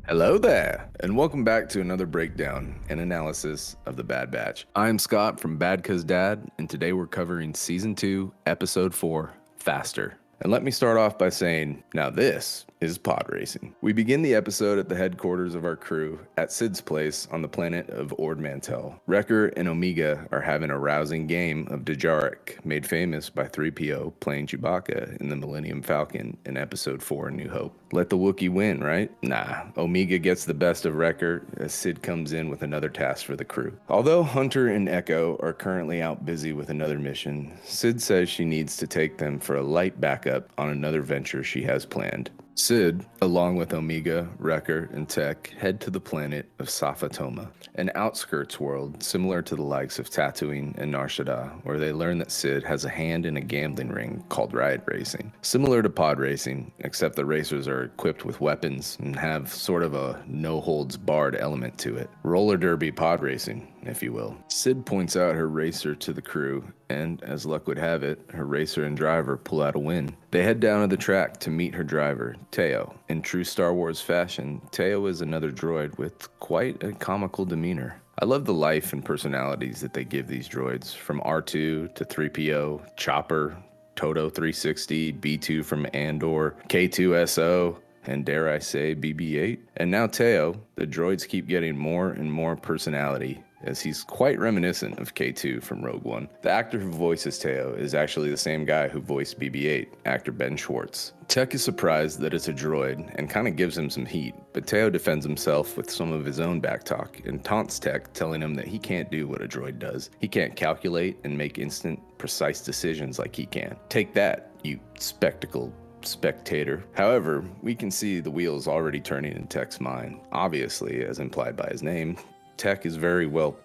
Hello there, and welcome back to another breakdown and analysis of The Bad Batch. I'm Scott from BadCuzDad, and today we're covering Season 2, Episode 4, Faster. And let me start off by saying, now this is pod racing. We begin the episode at the headquarters of our crew at Sid's place on the planet of Ord Mantell. Wrecker and Omega are having a rousing game of Dejarik, made famous by 3PO playing Chewbacca in the Millennium Falcon in Episode 4, New Hope. Let the Wookiee win, right? Nah, Omega gets the best of Wrecker as Sid comes in with another task for the crew. Although Hunter and Echo are currently out busy with another mission, Sid says she needs to take them for a light backup on another venture she has planned. Sid, along with Omega, Wrecker, and Tech, head to the planet of Safatoma, an outskirts world similar to the likes of Tatooine and Nar Shaddaa, where they learn that Sid has a hand in a gambling ring called riot racing. Similar to pod racing, except the racers are equipped with weapons and have sort of a no-holds-barred element to it. Roller derby pod racing, if you will. Sid points out her racer to the crew, and as luck would have it, her racer and driver pull out a win. They head down to the track to meet her driver, Teo. In true Star Wars fashion, Teo is another droid with quite a comical demeanor. I love the life and personalities that they give these droids, from R2 to 3PO, Chopper, Toto 360, B2 from Andor, K2SO, and dare I say BB-8. And now Teo. The droids keep getting more and more personality, as he's quite reminiscent of K2 from Rogue One. The actor who voices Teo is actually the same guy who voiced BB-8, actor Ben Schwartz. Tech is surprised that it's a droid and kind of gives him some heat, but Teo defends himself with some of his own backtalk and taunts Tech, telling him that he can't do what a droid does. He can't calculate and make instant, precise decisions like he can. Take that, you spectacle spectator. However, we can see the wheels already turning in Tech's mind. Obviously, as implied by his name, Tech is very well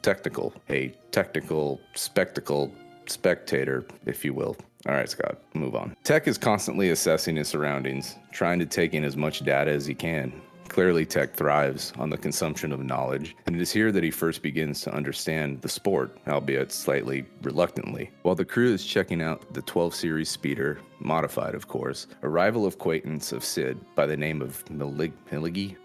technical, a technical spectacle spectator, if you will. All right, Scott, move on. Tech is constantly assessing his surroundings, trying to take in as much data as he can. Clearly, Tech thrives on the consumption of knowledge, and it is here that he first begins to understand the sport, albeit slightly reluctantly. While the crew is checking out the 12 Series speeder, modified of course, a rival acquaintance of Sid by the name of Miligi,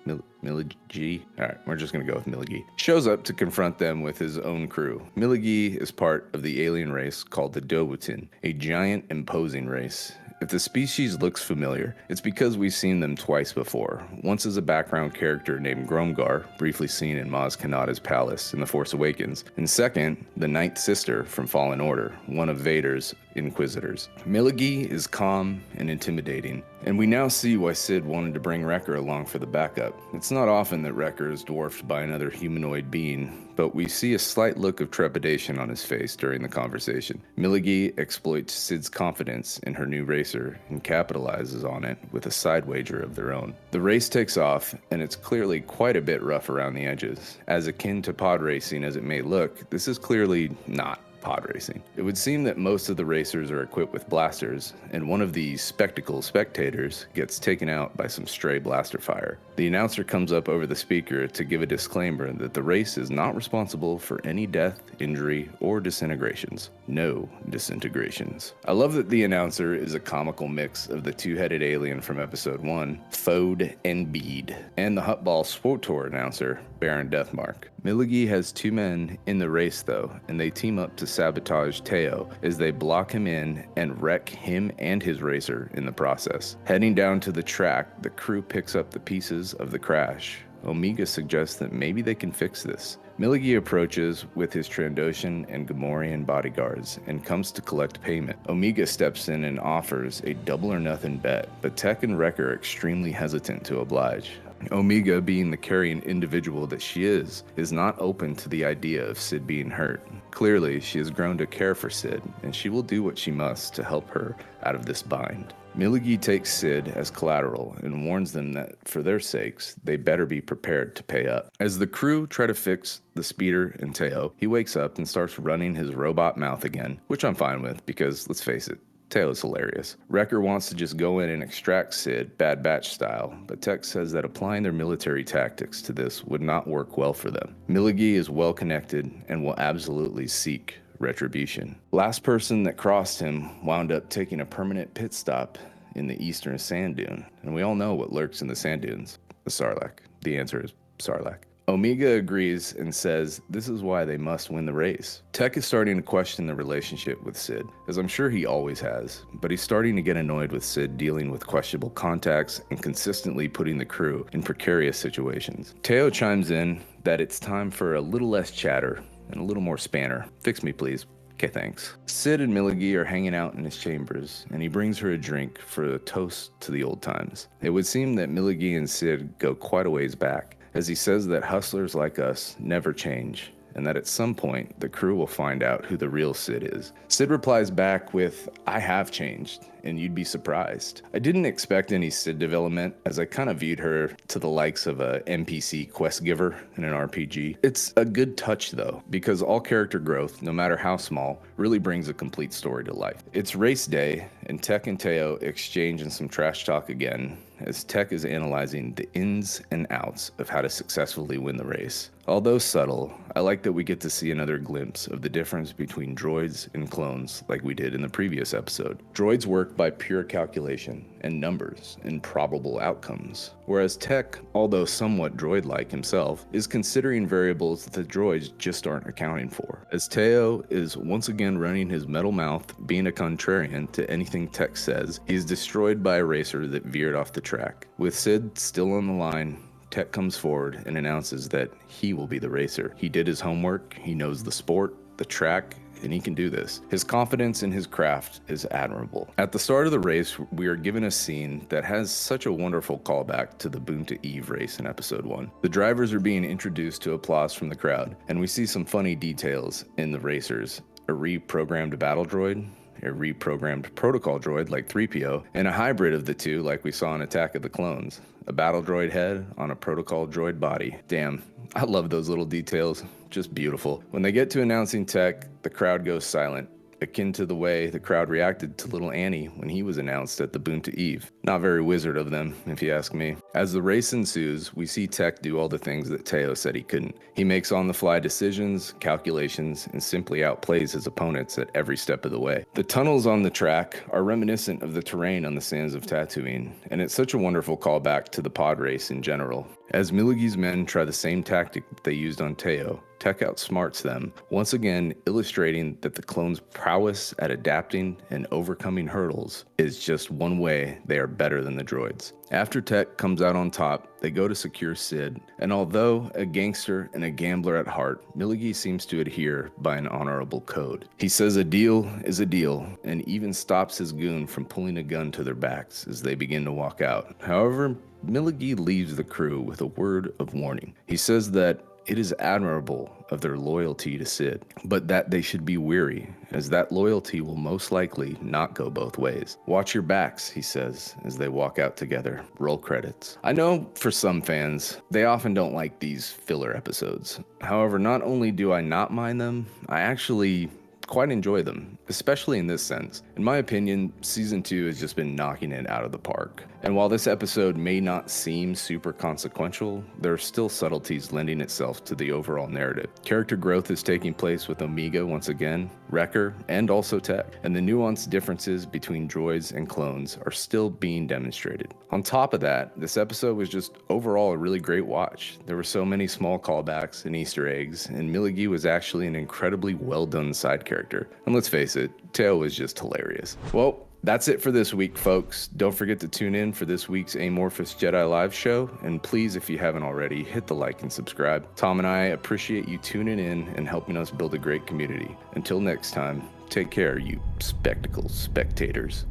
alright, we're just gonna go with Miligi, shows up to confront them with his own crew. Miligi is part of the alien race called the Dobutin, a giant imposing race. If the species looks familiar, it's because we've seen them twice before. Once as a background character named Gromgar, briefly seen in Maz Kanata's palace in The Force Awakens, and second, the Ninth Sister from Fallen Order, one of Vader's Inquisitors. Miligi is calm and intimidating, and we now see why Sid wanted to bring Wrecker along for the backup. It's not often that Wrecker is dwarfed by another humanoid being, but we see a slight look of trepidation on his face during the conversation. Miligi exploits Sid's confidence in her new racer and capitalizes on it with a side wager of their own. The race takes off, and it's clearly quite a bit rough around the edges. As akin to pod racing as it may look, this is clearly not pod racing. It would seem that most of the racers are equipped with blasters, and one of the spectacle spectators gets taken out by some stray blaster fire. The announcer comes up over the speaker to give a disclaimer that the race is not responsible for any death, injury, or disintegrations. No disintegrations. I love that the announcer is a comical mix of the two-headed alien from Episode 1, Fode and Bede, and the Huttball swtor announcer, Baron Deathmark. Miligi has two men in the race though, and they team up to sabotage Teo as they block him in and wreck him and his racer in the process. Heading down to the track, the crew picks up the pieces of the crash. Omega suggests that maybe they can fix this. Miligi approaches with his Trandoshan and Gamorrean bodyguards and comes to collect payment. Omega steps in and offers a double or nothing bet, but Tech and Wrecker are extremely hesitant to oblige. Omega, being the caring individual that she is not open to the idea of Sid being hurt. Clearly, she has grown to care for Sid, and she will do what she must to help her out of this bind. Miligi takes Sid as collateral and warns them that, for their sakes, they better be prepared to pay up. As the crew try to fix the speeder and Teo, he wakes up and starts running his robot mouth again, which I'm fine with because, let's face it, Teo is hilarious. Wrecker wants to just go in and extract Sid, Bad Batch style, but Tech says that applying their military tactics to this would not work well for them. Miligi is well connected and will absolutely seek retribution. Last person that crossed him wound up taking a permanent pit stop in the eastern sand dune, and we all know what lurks in the sand dunes. A Sarlacc. The answer is Sarlacc. Omega agrees and says this is why they must win the race. Tech is starting to question the relationship with Sid, as I'm sure he always has, but he's starting to get annoyed with Sid dealing with questionable contacts and consistently putting the crew in precarious situations. Teo chimes in that it's time for a little less chatter and a little more spanner. Fix me, please. Okay, thanks. Sid and Milligee are hanging out in his chambers, and he brings her a drink for a toast to the old times. It would seem that Milligee and Sid go quite a ways back, as he says that hustlers like us never change, and that at some point the crew will find out who the real Sid is. Sid replies back with, "I have changed, and you'd be surprised." I didn't expect any Sid development, as I kind of viewed her to the likes of a NPC quest giver in an RPG. It's a good touch though, because all character growth, no matter how small, really brings a complete story to life. It's race day, and Tech and Teo exchange in some trash talk again, as Tech is analyzing the ins and outs of how to successfully win the race. Although subtle, I like that we get to see another glimpse of the difference between droids and clones like we did in the previous episode. Droids work by pure calculation and numbers and probable outcomes, whereas Tech, although somewhat droid-like himself, is considering variables that the droids just aren't accounting for. As Teo is once again running his metal mouth, being a contrarian to anything Tech says, he is destroyed by a racer that veered off the track. With Sid still on the line, Tech comes forward and announces that he will be the racer. He did his homework, he knows the sport, the track, and he can do this. His confidence in his craft is admirable. At the start of the race, we are given a scene that has such a wonderful callback to the Boon to Eve race in episode 1. The drivers are being introduced to applause from the crowd, and we see some funny details in the racers. A reprogrammed battle droid, a reprogrammed protocol droid like 3PO, and a hybrid of the two like we saw in Attack of the Clones. A battle droid head on a protocol droid body. Damn, I love those little details. Just beautiful. When they get to announcing Tech, the crowd goes silent, akin to the way the crowd reacted to little Annie when he was announced at the Boon to Eve. Not very wizard of them, if you ask me. As the race ensues, we see Tech do all the things that Teo said he couldn't. He makes on-the-fly decisions, calculations, and simply outplays his opponents at every step of the way. The tunnels on the track are reminiscent of the terrain on the sands of Tatooine, and it's such a wonderful callback to the pod race in general. As Milligee's men try the same tactic that they used on Teo, Tech outsmarts them, once again illustrating that the clones' prowess at adapting and overcoming hurdles is just one way they are better than the droids. After Tech comes out on top, they go to secure Sid, and although a gangster and a gambler at heart, Milligee seems to adhere by an honorable code. He says a deal is a deal, and even stops his goon from pulling a gun to their backs as they begin to walk out. However, Milligee leaves the crew with a word of warning. He says that it is admirable of their loyalty to Sid, but that they should be wary, as that loyalty will most likely not go both ways. Watch your backs, he says, as they walk out together. Roll credits. I know for some fans, they often don't like these filler episodes. However, not only do I not mind them, I actually quite enjoy them, especially in this sense. In my opinion, season 2 has just been knocking it out of the park. And while this episode may not seem super consequential, there are still subtleties lending itself to the overall narrative. Character growth is taking place with Omega once again, Wrecker, and also Tech, and the nuanced differences between droids and clones are still being demonstrated. On top of that, this episode was just overall a really great watch. There were so many small callbacks and Easter eggs, and Milligee was actually an incredibly well done side character. And let's face it, Teo was just hilarious. Well, that's it for this week, folks. Don't forget to tune in for this week's Amorphous Jedi Live show, and please, if you haven't already, hit the like and subscribe. Tom and I appreciate you tuning in and helping us build a great community. Until next time, take care, you spectacle spectators.